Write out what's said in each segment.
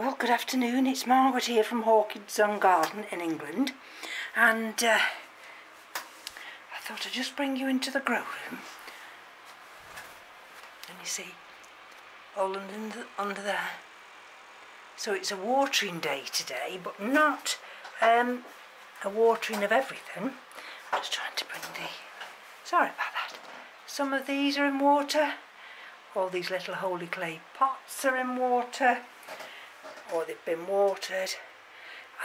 Well, good afternoon, it's Margaret here from Orchids Garden in England, and I thought I'd just bring you into the grow room. And you see, all under there. So it's a watering day today, but not a watering of everything. I'm just trying to bring sorry about that. Some of these are in water, all these little holy clay pots are in water, or they've been watered,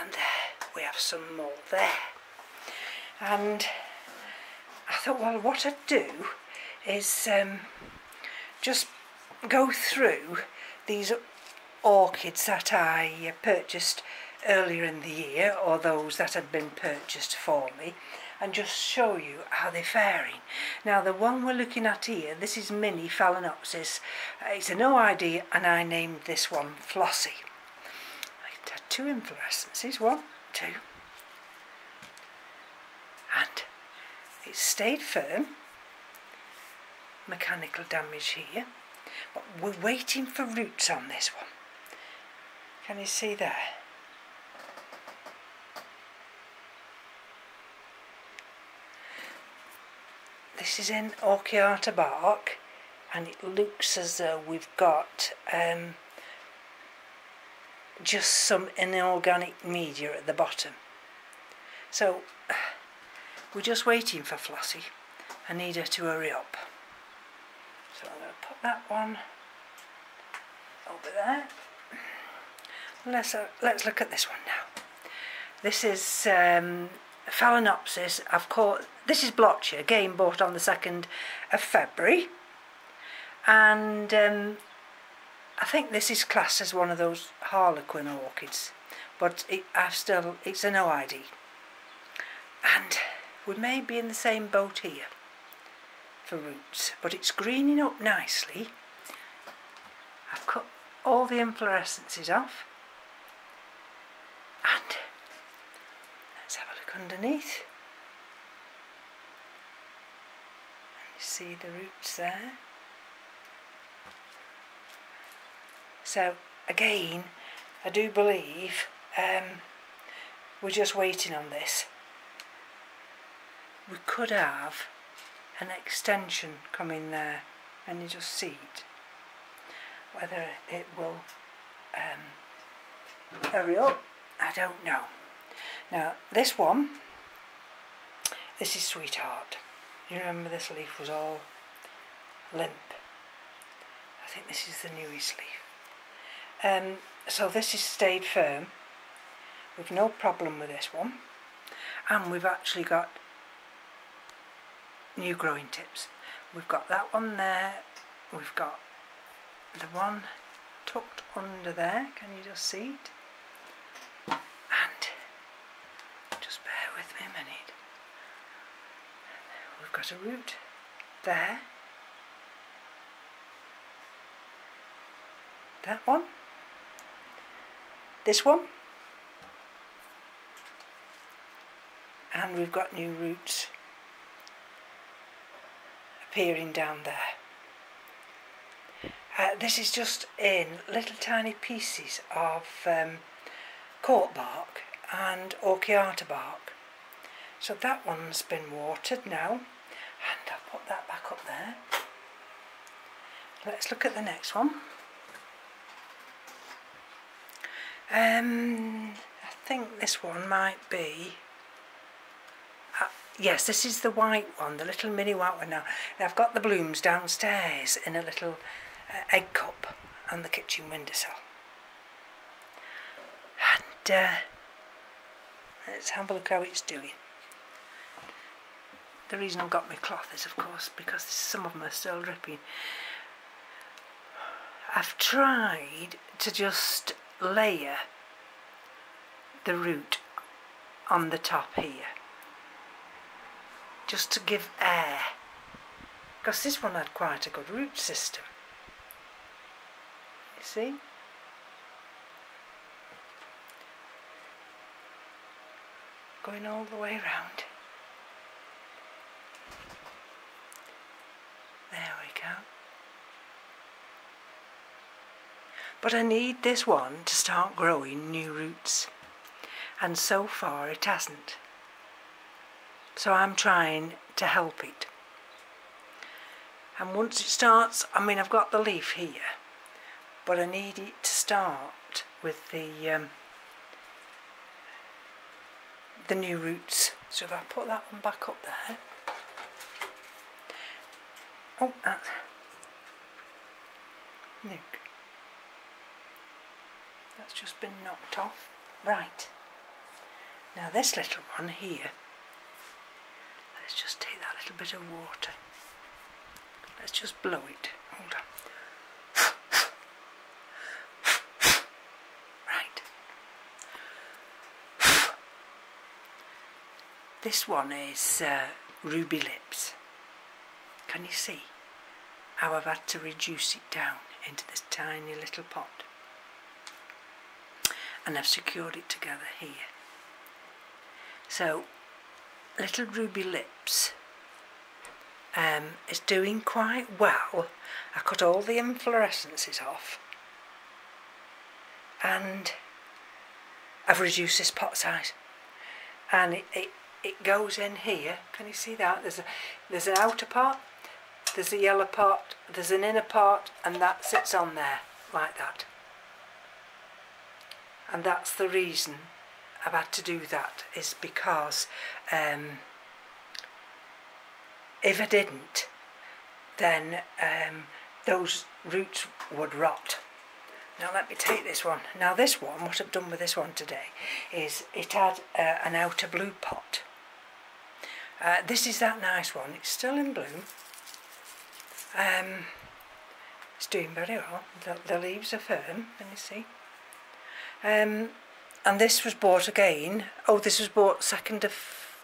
and there we have some more there. And I thought, well, what I'd do is just go through these orchids that I purchased earlier in the year, or those that had been purchased for me, and just show you how they're faring. Now, the one we're looking at here, this is mini phalaenopsis. It's a no ID, and I named this one Flossie. It had two inflorescences, 1, 2, and it stayed firm. Mechanical damage here, but we're waiting for roots on this one. Can you see there? This is in Orchids bark, and it looks as though we've got just some inorganic media at the bottom. So we're just waiting for Flossie. I need her to hurry up. So I'm going to put that one over there. Let's look at this one now. This is phalaenopsis. This is blotchy, again bought on the 2nd of February, and I think this is classed as one of those harlequin orchids, but it's a no ID, and we may be in the same boat here for roots, but it's greening up nicely. I've cut all the inflorescences off, and let's have a look underneath. You see the roots there. So again, I do believe we're just waiting on this. We could have an extension coming there, and you just see it. Whether it will hurry up, I don't know. Now this one, this is Sweetheart. You remember this leaf was all limp. I think this is the newest leaf. So this has stayed firm. We've no problem with this one, and we've actually got new growing tips. We've got that one there, we've got the one tucked under there, can you just see it? And just bear with me a minute. We've got a root there, that one, this one, and we've got new roots appearing down there. This is just in little tiny pieces of cork bark and Orchids bark. So that one's been watered now, and I'll put that back up there. Let's look at the next one. I think this one might be, yes, this is the white one, the little mini white one now. I've got the blooms downstairs in a little egg cup on the kitchen windowsill. And let's have a look how it's doing. The reason I've got my cloth is, of course, because some of them are still dripping. I've tried to just layer the root on the top here, just to give air, because this one had quite a good root system. You see? Going all the way around. There we go. but I need this one to start growing new roots, and so far it hasn't. So I'm trying to help it. And once it starts, I mean, I've got the leaf here, but I need it to start with the new roots. So if I put that one back up there, oh, that's, look, that's just been knocked off. Right, now this little one here, let's just take that little bit of water, let's just blow it, hold on. Right, this one is Ruby Lips. Can you see how I've had to reduce it down into this tiny little pot? And I've secured it together here. So, little Ruby Lips is doing quite well. I cut all the inflorescences off and I've reduced this pot size. And it goes in here. Can you see that? There's an outer part, there's a yellow part, there's an inner part, and that sits on there like that. And that's the reason I've had to do that, is because if I didn't, then those roots would rot. Now let me take this one. Now this one, what I've done with this one today is it had an outer blue pot. This is that nice one. It's still in bloom. It's doing very well. The leaves are firm, can you see? And this was bought again. Oh, this was bought 2nd of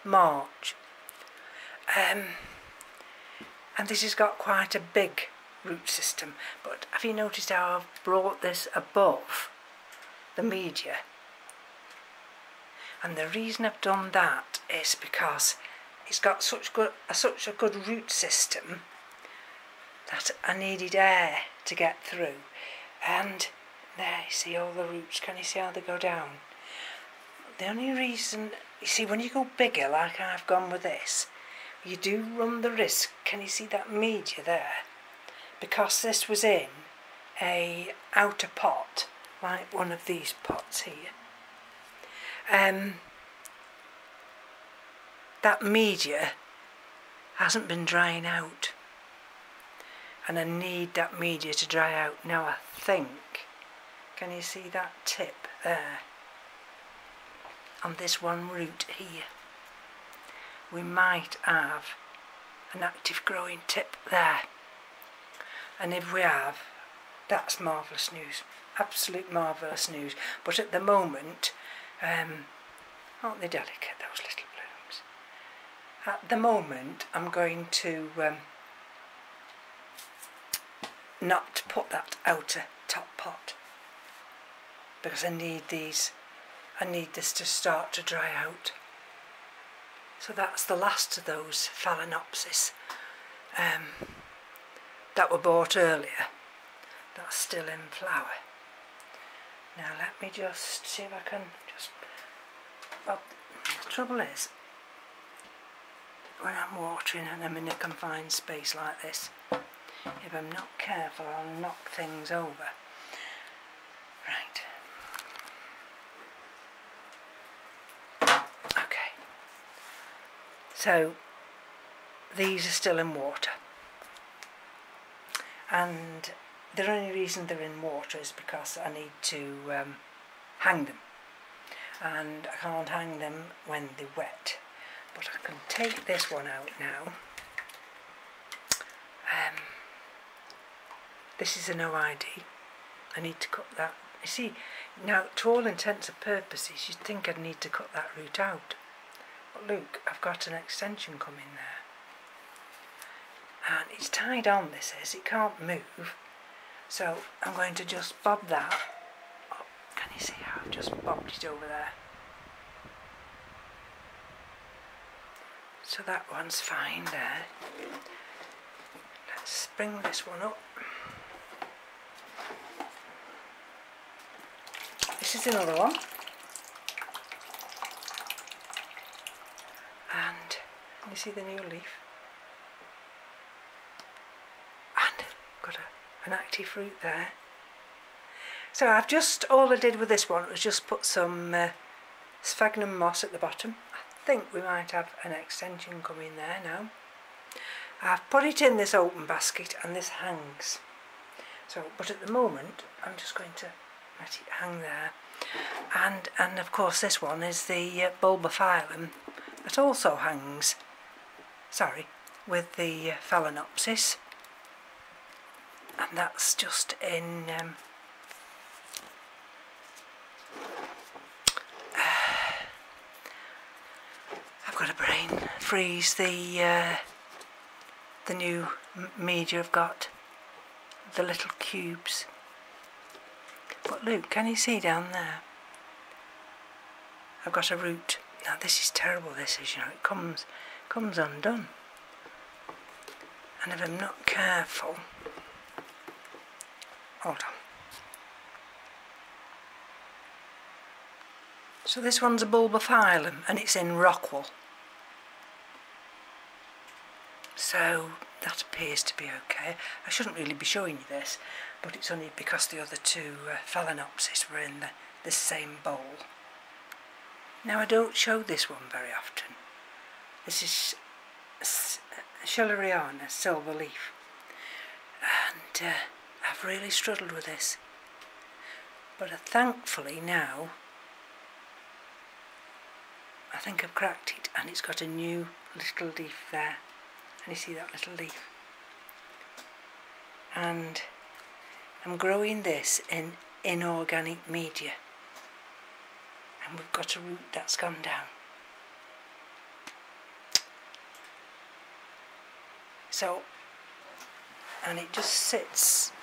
March. And this has got quite a big root system. But have you noticed how I've brought this above the media? And the reason I've done that is because it's got such a good root system that I needed air to get through. And there, you see all the roots. Can you see how they go down? The only reason, you see, when you go bigger like I've gone with this, you do run the risk. Can you see that media there? Because this was in a outer pot, like one of these pots here. That media hasn't been drying out, and I need that media to dry out. Now I think, can you see that tip there? On this one root here, we might have an active growing tip there. And if we have, that's marvellous news, absolute marvellous news. But at the moment, aren't they delicate, those little blooms? At the moment, I'm going to not put that outer top pot, because I need this to start to dry out. So that's the last of those phalaenopsis that were bought earlier. That's still in flower. Now let me just see if I can just... Well, the trouble is, when I'm watering and I'm in a confined space like this, if I'm not careful, I'll knock things over. Right. Okay. So, these are still in water. And the only reason they're in water is because I need to hang them. And I can't hang them when they're wet. But I can take this one out now. This is an OID. I need to cut that. You see, now to all intents and purposes, you'd think I'd need to cut that root out. But look, I've got an extension coming there. And it's tied on, this is, it can't move. So I'm going to just bob that. Oh, can you see how I've just bobbed it over there? So that one's fine there. Let's bring this one up. This is another one. And you see the new leaf. And got an active fruit there. So I've just, all I did with this one was just put some sphagnum moss at the bottom. I think we might have an extension coming there now. I've put it in this open basket and this hangs. So, but at the moment I'm just going to let it hang there. And of course this one is the bulbophyllum that also hangs, sorry, with the phalaenopsis. And that's just in I've got a brain freeze. The new media I've got, the little cubes. But look, can you see down there? I've got a root. Now this is terrible, this is, you know, it comes undone. And if I'm not careful, hold on. So this one's a bulbophyllum and it's in Rockwool. So that appears to be okay. I shouldn't really be showing you this, but it's only because the other two phalaenopsis were in the same bowl. Now I don't show this one very often. This is Schilleriana, silver leaf. And I've really struggled with this. But thankfully now, I think I've cracked it and it's got a new little leaf there. And you see that little leaf? And I'm growing this in inorganic media. And we've got a root that's gone down. So, and it just sits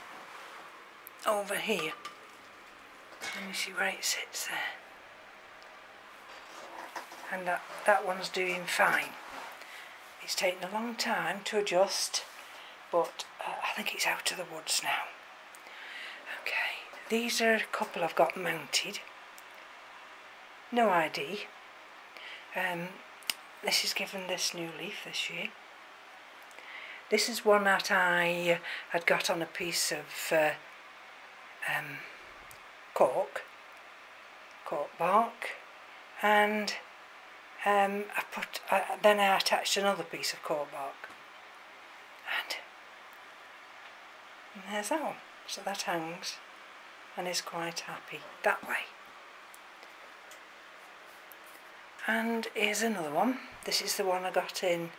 over here. Let me see where it sits there. And that one's doing fine. It's taken a long time to adjust, but I think it's out of the woods now. Okay, these are a couple I've got mounted. No ID. This is given this new leaf this year. This is one that I had got on a piece of cork bark, and then I attached another piece of cork bark, and there's that one. So that hangs and is quite happy that way. And here's another one. This is the one I got in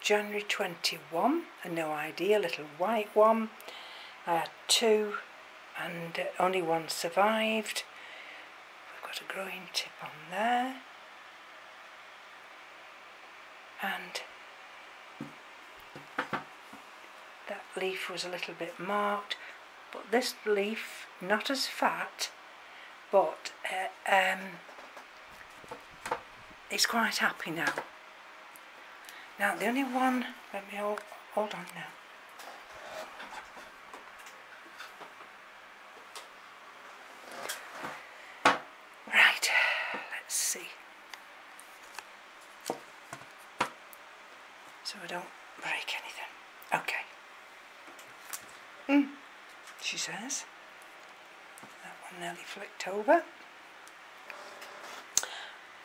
January 21, a no ID, a little white one. I had two and only one survived. We've got a growing tip on there. And that leaf was a little bit marked, but this leaf, not as fat, but it's quite happy now. Now the only one, let me hold on now. Right, let's see. So I don't break anything. Okay. She says. That one nearly flicked over.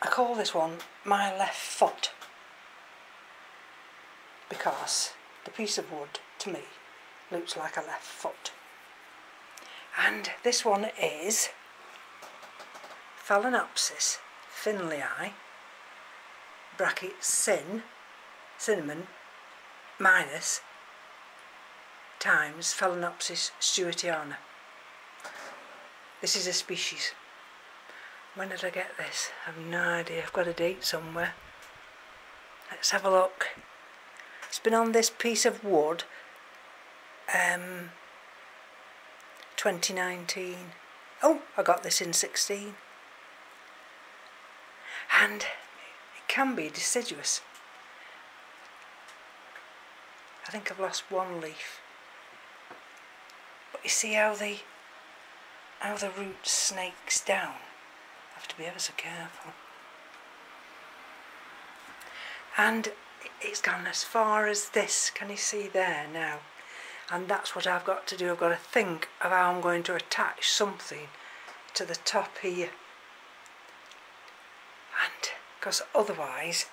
I call this one my left foot, because the piece of wood to me looks like a left foot. And this one is Phalaenopsis Finleyi bracket cinnamon minus times Phalaenopsis stewartiana. This is a species. When did I get this? I have no idea. I've got a date somewhere. Let's have a look. It's been on this piece of wood 2019. Oh, I got this in 16. And it can be deciduous. I think I've lost one leaf. But you see how the how the root snakes down. I have to be ever so careful. And it's gone as far as this, can you see there now? And that's what I've got to do. I've got to think of how I'm going to attach something to the top here. And because otherwise,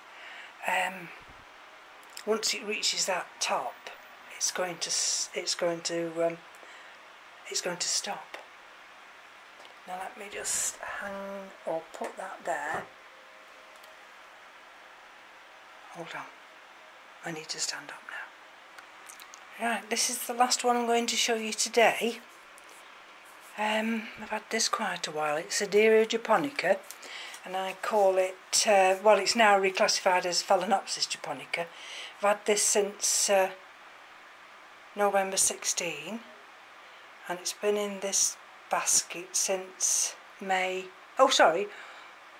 once it reaches that top, it's going to stop. Now let me just hang or put that there. Hold on, I need to stand up now. Right, this is the last one I'm going to show you today. I've had this quite a while. It's Adira japonica, and I call it, well, it's now reclassified as phalaenopsis japonica. I've had this since November 16, and it's been in this basket since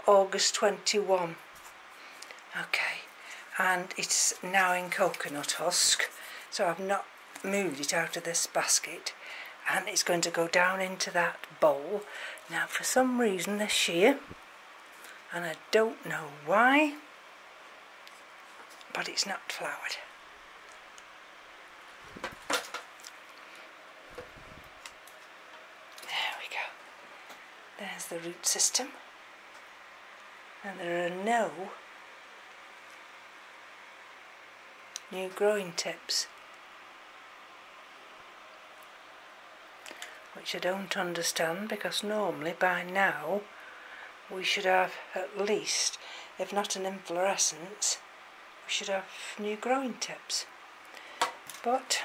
August 21. Okay, and it's now in coconut husk, so I've not moved it out of this basket, and it's going to go down into that bowl. Now for some reason this year, and I don't know why, but it's not flowered. There we go. There's the root system, and there are no new growing tips, which I don't understand, because normally by now we should have at least, if not an inflorescence, we should have new growing tips. But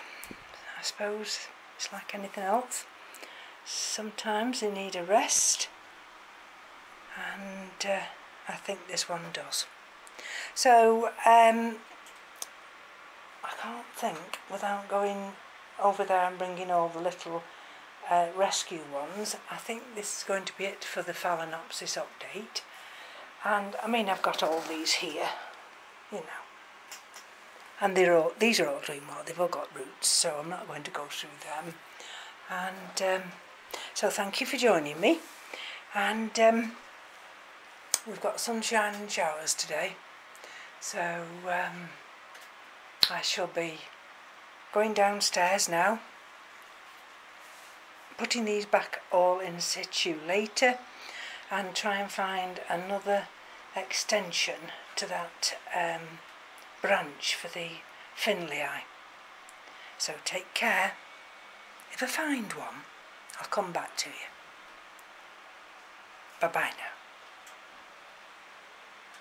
I suppose it's like anything else, sometimes they need a rest, and I think this one does. So I can't think without going over there and bringing all the little rescue ones. I think this is going to be it for the phalaenopsis update. And I mean, I've got all these here, you know, and these are all doing well. They've all got roots, so I'm not going to go through them. And so thank you for joining me. And we've got sunshine and showers today, so I shall be going downstairs now, putting these back all in situ later, and try and find another extension to that branch for the Finlay. So take care. If I find one, I'll come back to you. Bye bye now.